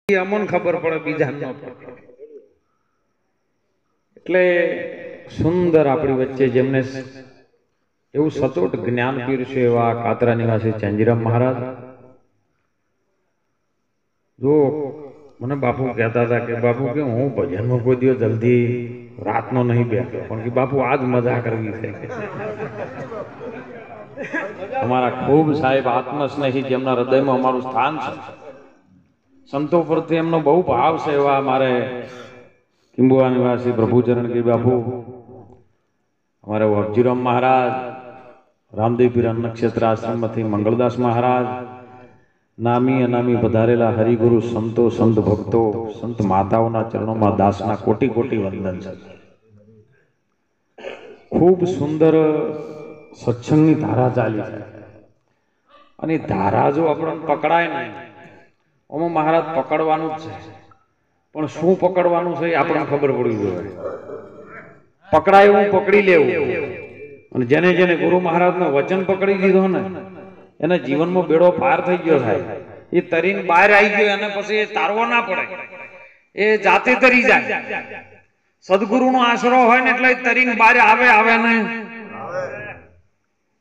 અમને ખબર પડે, બીજા ન પડે. એટલે સુંદર આપણી વચ્ચે જેમને એવું સચોટ જ્ઞાન પીરસ્યું એવા કાતરા નિવાસી ચંજીરામ મહારાજ. જો મને બાપુ કહેતા હતા કે બાપુ કે હું ભજનમાં કોઈ દિવસ જલ્દી રાતનો નહીં બેઠો, પણ કે બાપુ આજ મજા કરવી છે. અમારા ખૂબ સાહેબ આત્મસ્નેહી જેમના હૃદયમાં અમારું સ્થાન છે, સંતો પ્રત્યે એમનો બહુ ભાવ છે એવા અમારે કિંબુઆ નિવાસી પ્રભુચરણગીરી બાપુ, અમારે વબજીરામ મહારાજ, રામદેવપીર નક્ષત્ર આશ્રમમાંથી મંગળદાસ મહારાજ, નામી અનામી પધારેલા હરિગુરુ સંતો, સંત ભક્તો, સંત માતાઓના ચરણોમાં દાસના કોટી કોટી વંદન છે. ખૂબ સુંદર સત્સંગની ધારા ચાલી છે, અને ધારા જો આપણને પકડાય ને, ઓમાં મહારાજ પકડવાનું જ છે, પણ શું પકડવાનું છે એ આપણને ખબર પડવી જોઈએ. પકડાય એવું પકડી લેવું, અને જેને જેને ગુરુ મહારાજનું વચન પકડી દીધો ને એના જીવનમાં બેડો પાર થઈ ગયો થાય. એ તરીને બહાર આવી ગયો અને પછી એ તારવો ના પડે, એ જાતે તરી જાય. સદગુરુનો આશરો હોય ને એટલે તરીને બહાર આવે ને.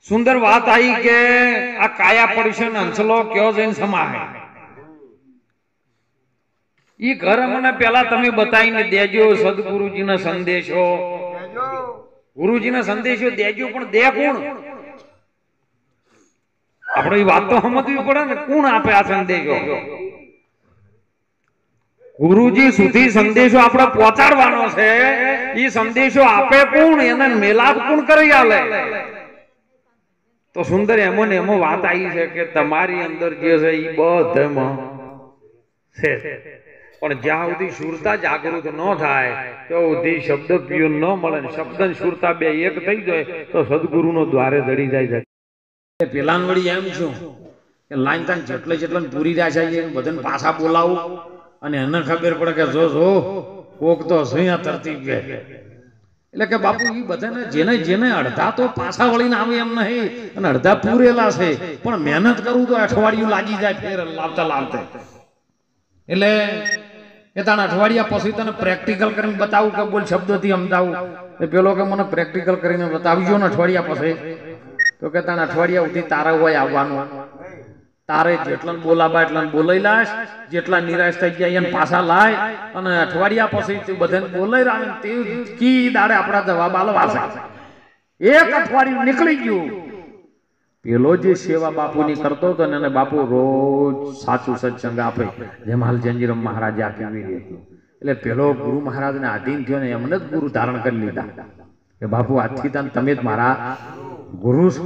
સુંદર વાત આવી કે આ કાયા પડશે ને હંસલો કયો જઈને સમાહે. ઈ ઘર મને પેલા તમે બતાવીને દેજો સદગુરુજીનો સંદેશો, ગુરુજીનો સંદેશો દેજો, પણ દે કોણ? આપણે એ વાત તો સમજવી પડે ને, કોણ આપે આ સંદેશો? ગુરુજી સુધી સંદેશો આપણે પહોંચાડવાનો છે. એ સંદેશો આપે કોણ? એને મેલાપ કોણ કરી આલે? તો સુંદર એમો ને એમો વાત આવી છે કે તમારી અંદર જે છે એ બધામાં છે, પણ જ્યાં સુધી સુરતા જાગૃત ન થાય ત્યાં સુધી શબ્દ પીયો ન મળે ને શબ્દ સુરતા બે એક થઈ જાય તો સદગુરુનો દ્વારે ચડી જાય છે. પેલા વળી એમ છું કે લાઈન તાન જેટલે જેટલા પૂરી રહ્યા છે બધાને પાછા બોલાવું, અને એને ખબર પડે કે જો કોક તો અહીંયા તરતી બે. એટલે કે બાપુ એ બધાને જેને જેને અડધા તો પાછા વળીને આવે એમ નહીં, અને અડધા પૂરેલા છે, પણ મહેનત કરું તો અઠવાડિયું લાગી જાય ફેર લાવતા લાવતા. એટલે એ તાણ અઠવાડિયા પછી તને પ્રેક્ટિકલ કરીને બતાવું કે બોલ શબ્દોથી સમજાવું. એ પેલો કે મને પ્રેક્ટિકલ કરીને બતાવજો ને અઠવાડિયા પછી. તો કે તાણ અઠવાડિયા સુધી તારા હોય આવવાનું, તારે જેટલા બોલાવા એટલા બોલાઈ લાશ, જેટલા નિરાશ થઈ ગયા એને પાછા લાય, અને અઠવાડિયા પછી બધાને બોલાઈ આવે તે કી દાડે આપણા જવાબ આલવા છે. એક અઠવાડિયું નીકળી ગયું. પેલો જે સેવા બાપુની કરતો હતો ને એને બાપુ રોજ સાચું સત્સંગ આપે, જેમ હાલ ચંજીરામ મહારાજે આપી હતી. એટલે પેલો ગુરુ મહારાજને આધીન થયો ને એમને જ ગુરુ ધારણ કરી લીધા કે બાપુ આજથી તમે જ મારા ગુરુ છો.